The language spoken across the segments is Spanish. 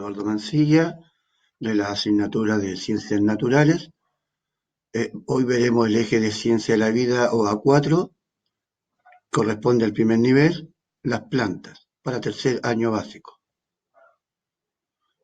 Eduardo Mancilla, de la asignatura de Ciencias Naturales. Hoy veremos el eje de Ciencia de la Vida o A4, corresponde al primer nivel, las plantas, para tercer año básico.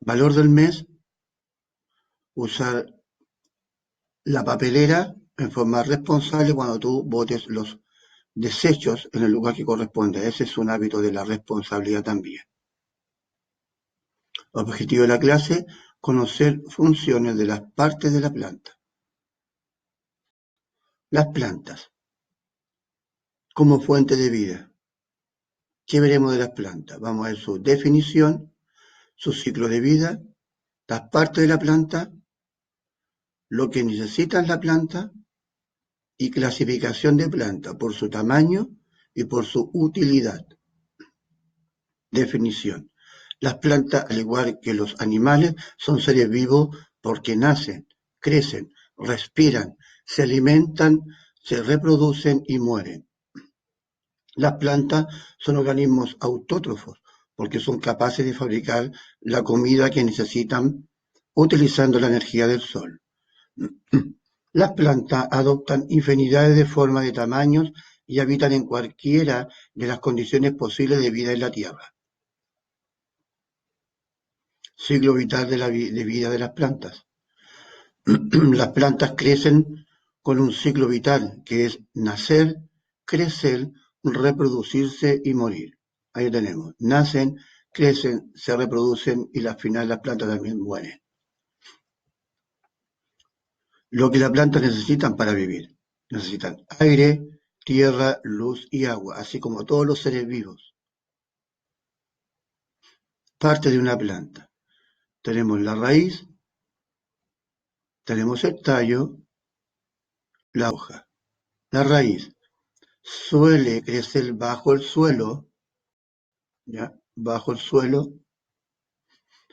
Valor del mes, usar la papelera en forma responsable cuando tú botes los desechos en el lugar que corresponde. Ese es un hábito de la responsabilidad también. Objetivo de la clase, conocer funciones de las partes de la planta. Las plantas, como fuente de vida. ¿Qué veremos de las plantas? Vamos a ver su definición, su ciclo de vida, las partes de la planta, lo que necesita la planta y clasificación de planta por su tamaño y por su utilidad. Definición. Las plantas, al igual que los animales, son seres vivos porque nacen, crecen, respiran, se alimentan, se reproducen y mueren. Las plantas son organismos autótrofos porque son capaces de fabricar la comida que necesitan utilizando la energía del sol. Las plantas adoptan infinidades de formas de tamaños y habitan en cualquiera de las condiciones posibles de vida en la Tierra. Ciclo vital de vida de las plantas. Las plantas crecen con un ciclo vital que es nacer, crecer, reproducirse y morir. Ahí tenemos, nacen, crecen, se reproducen y al final las plantas también mueren. Lo que las plantas necesitan para vivir. Necesitan aire, tierra, luz y agua, así como todos los seres vivos. Parte de una planta. Tenemos la raíz, tenemos el tallo, la hoja. La raíz suele crecer bajo el suelo, ¿ya? Bajo el suelo,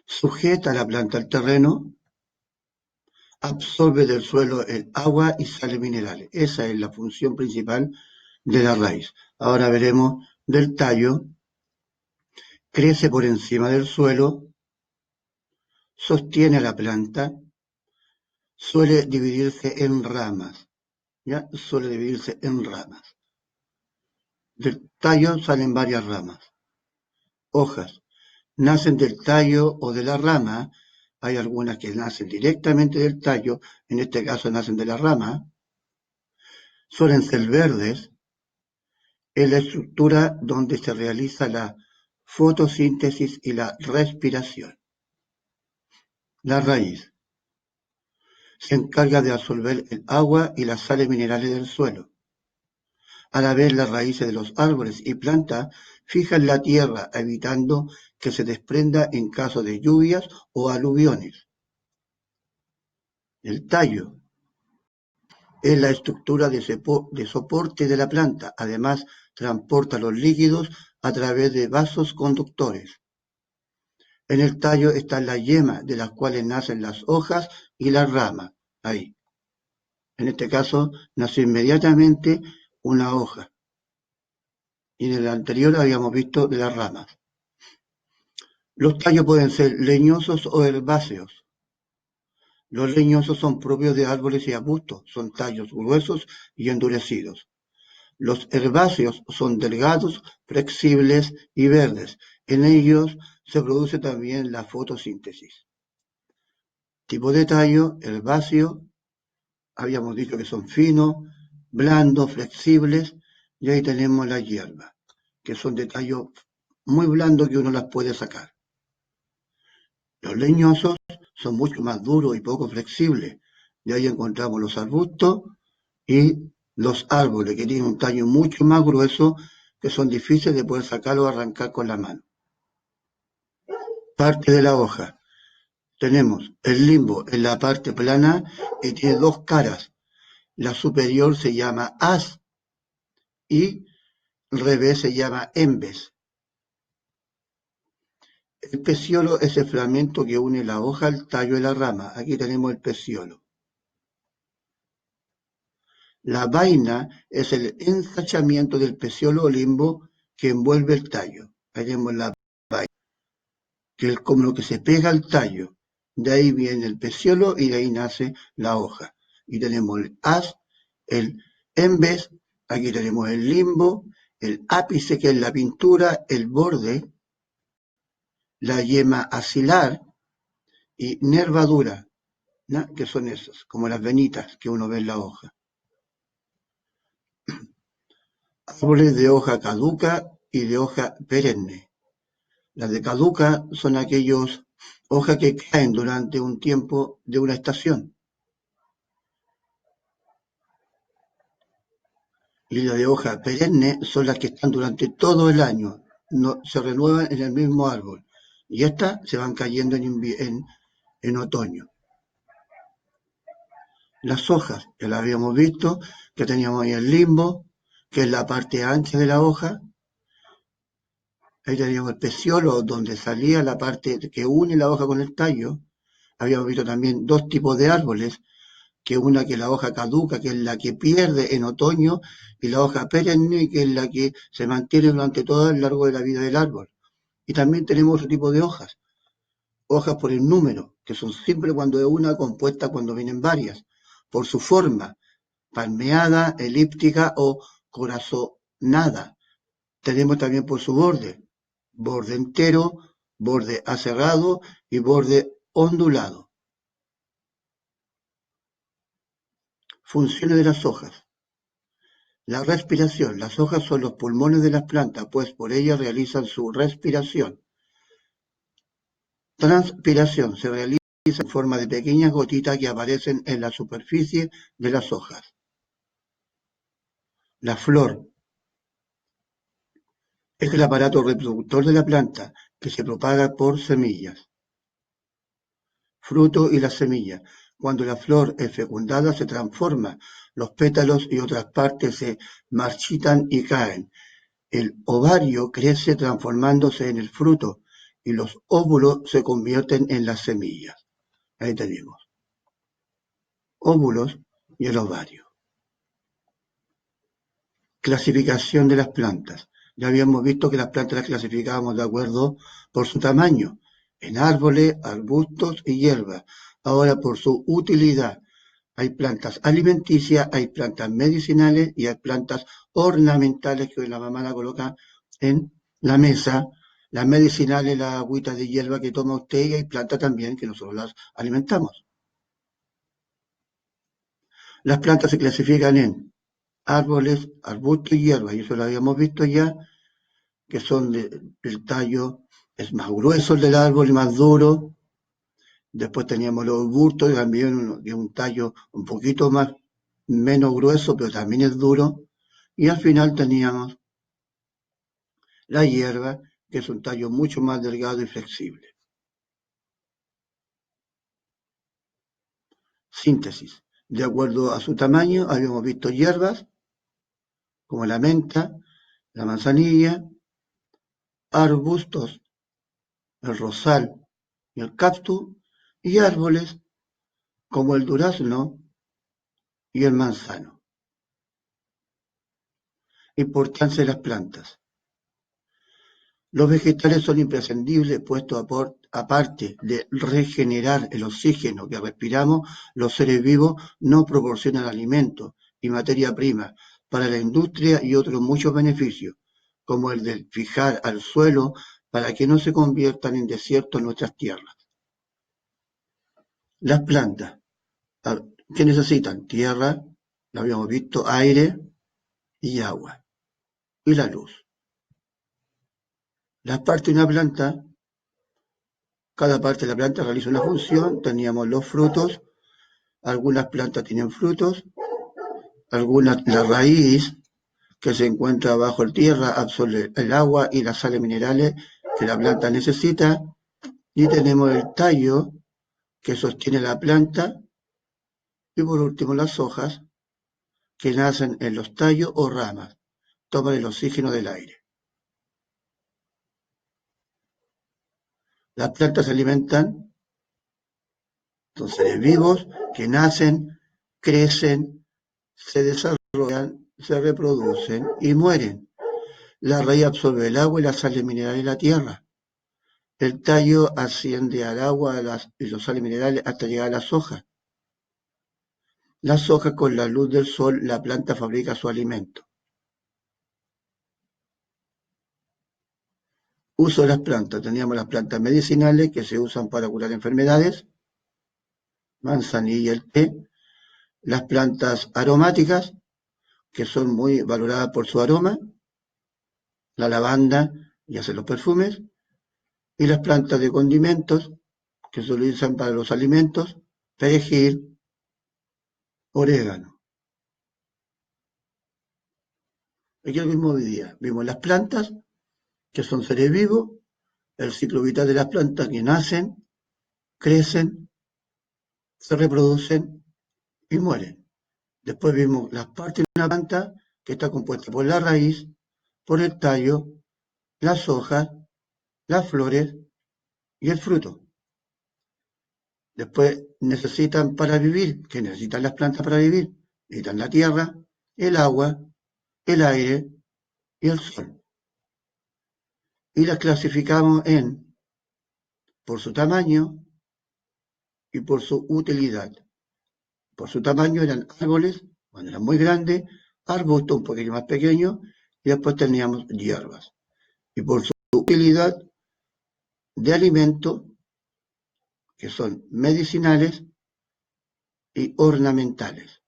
sujeta la planta al terreno, absorbe del suelo el agua y sales minerales. Esa es la función principal de la raíz. Ahora veremos del tallo, crece por encima del suelo, sostiene la planta, suele dividirse en ramas, ¿ya? Suele dividirse en ramas. Del tallo salen varias ramas. Hojas, nacen del tallo o de la rama, hay algunas que nacen directamente del tallo, en este caso nacen de la rama, suelen ser verdes, es la estructura donde se realiza la fotosíntesis y la respiración. La raíz se encarga de absorber el agua y las sales minerales del suelo. A la vez, las raíces de los árboles y plantas fijan la tierra, evitando que se desprenda en caso de lluvias o aluviones. El tallo es la estructura de soporte de la planta. Además, transporta los líquidos a través de vasos conductores. En el tallo están las yemas, de las cuales nacen las hojas y las ramas. Ahí. En este caso, nació inmediatamente una hoja. Y en el anterior habíamos visto de las ramas. Los tallos pueden ser leñosos o herbáceos. Los leñosos son propios de árboles y arbustos, son tallos gruesos y endurecidos. Los herbáceos son delgados, flexibles y verdes. En ellos se produce también la fotosíntesis. Tipo de tallo, herbáceo, habíamos dicho que son finos, blandos, flexibles, y ahí tenemos la hierba, que son de tallo muy blando que uno las puede sacar. Los leñosos son mucho más duros y poco flexibles, y ahí encontramos los arbustos y los árboles, que tienen un tallo mucho más grueso, que son difíciles de poder sacarlo o arrancar con la mano. Parte de la hoja. Tenemos el limbo en la parte plana y tiene dos caras. La superior se llama haz y el revés se llama embes. El peciolo es el fragmento que une la hoja al tallo de la rama. Aquí tenemos el peciolo. La vaina es el ensachamiento del peciolo o limbo que envuelve el tallo. Ahí tenemos la vaina. que es como lo que se pega al tallo. De ahí viene el peciolo y de ahí nace la hoja. Y tenemos el haz, el embés, aquí tenemos el limbo, el ápice, que es la pintura, el borde, la yema axilar y nervadura, ¿no? Que son esas, como las venitas que uno ve en la hoja. Árboles de hoja caduca y de hoja perenne. Las de caduca son aquellos hojas que caen durante un tiempo de una estación. Y las de hoja perenne son las que están durante todo el año, no, se renuevan en el mismo árbol. Y estas se van cayendo en otoño. Las hojas, que las habíamos visto, que teníamos ahí el limbo, que es la parte ancha de la hoja. Ahí teníamos el peciolo, donde salía la parte que une la hoja con el tallo. Habíamos visto también dos tipos de árboles, que una que es la hoja caduca, que es la que pierde en otoño, y la hoja perenne, que es la que se mantiene durante todo el largo de la vida del árbol. Y también tenemos otro tipo de hojas, hojas por el número, que son siempre cuando es una, compuesta cuando vienen varias, por su forma, palmeada, elíptica o corazonada. Tenemos también por su borde, borde entero, borde aserrado y borde ondulado. Funciones de las hojas. La respiración. Las hojas son los pulmones de las plantas, pues por ellas realizan su respiración. Transpiración. Se realiza en forma de pequeñas gotitas que aparecen en la superficie de las hojas. La flor. Es el aparato reproductor de la planta, que se propaga por semillas. Fruto y las semillas. Cuando la flor es fecundada se transforma, los pétalos y otras partes se marchitan y caen. El ovario crece transformándose en el fruto y los óvulos se convierten en las semillas. Ahí tenemos. Óvulos y el ovario. Clasificación de las plantas. Ya habíamos visto que las plantas las clasificábamos de acuerdo por su tamaño, en árboles, arbustos y hierbas. Ahora por su utilidad. Hay plantas alimenticias, hay plantas medicinales y hay plantas ornamentales que hoy la mamá la coloca en la mesa. Las medicinales, las agüitas de hierba que toma usted, y hay plantas también que nosotros las alimentamos. Las plantas se clasifican en árboles, arbustos y hierbas, y eso lo habíamos visto ya, que son el tallo es más grueso el del árbol y más duro. Después teníamos los arbustos, y también un tallo un poquito más, menos grueso, pero también es duro. Y al final teníamos la hierba, que es un tallo mucho más delgado y flexible. Síntesis. De acuerdo a su tamaño, habíamos visto hierbas, como la menta, la manzanilla, arbustos, el rosal y el cactus, y árboles, como el durazno y el manzano. Importancia de las plantas. Los vegetales son imprescindibles, puesto aparte de regenerar el oxígeno que respiramos, los seres vivos nos proporcionan alimento y materia prima para la industria y otros muchos beneficios, como el de fijar al suelo para que no se conviertan en desiertos nuestras tierras. Las plantas, ¿qué necesitan? Tierra, lo habíamos visto, aire y agua, y la luz. Las partes de una planta, cada parte de la planta realiza una función. Teníamos los frutos, algunas plantas tienen frutos, algunas, la raíz que se encuentra bajo la tierra absorbe el agua y las sales minerales que la planta necesita, y tenemos el tallo que sostiene la planta, y por último las hojas que nacen en los tallos o ramas, toman el oxígeno del aire. Las plantas se alimentan, son seres vivos que nacen, crecen, se desarrollan, se reproducen y mueren. La raíz absorbe el agua y las sales minerales de la tierra. El tallo asciende al agua y los sales minerales hasta llegar a las hojas. Las hojas, con la luz del sol, la planta fabrica su alimento. Uso de las plantas. Teníamos las plantas medicinales que se usan para curar enfermedades, manzanilla, el té. Las plantas aromáticas, que son muy valoradas por su aroma, la lavanda y hace los perfumes, y las plantas de condimentos, que se utilizan para los alimentos, perejil, orégano. Aquí el mismo día vimos las plantas, que son seres vivos, el ciclo vital de las plantas que nacen, crecen, se reproducen y mueren. Después vimos las partes de una planta que está compuesta por la raíz, por el tallo, las hojas, las flores y el fruto. Después necesitan para vivir, ¿qué necesitan las plantas para vivir? Necesitan la tierra, el agua, el aire y el sol. Y las clasificamos por su tamaño y por su utilidad. Por su tamaño eran árboles, cuando eran muy grandes, arbustos un poquito más pequeños, y después teníamos hierbas. Y por su utilidad de alimento, que son medicinales y ornamentales.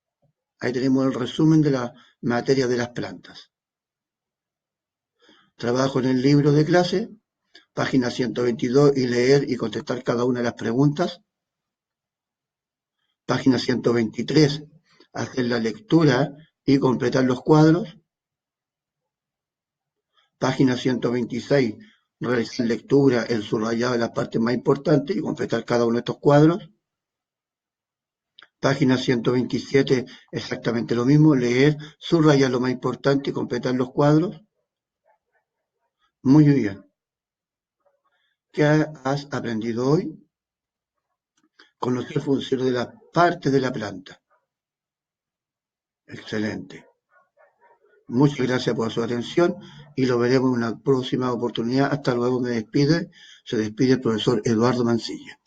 Ahí tenemos el resumen de la materia de las plantas. Trabajo en el libro de clase, página 122, y leer y contestar cada una de las preguntas. Página 123, hacer la lectura y completar los cuadros. Página 126, realizar lectura, el subrayado de las partes más importantes y completar cada uno de estos cuadros. Página 127, exactamente lo mismo, leer, subrayar lo más importante y completar los cuadros. Muy bien. ¿Qué has aprendido hoy? Conocer funciones de las partes de la planta. Excelente. Muchas gracias por su atención y lo veremos en una próxima oportunidad. Hasta luego, se despide el profesor Eduardo Mancilla.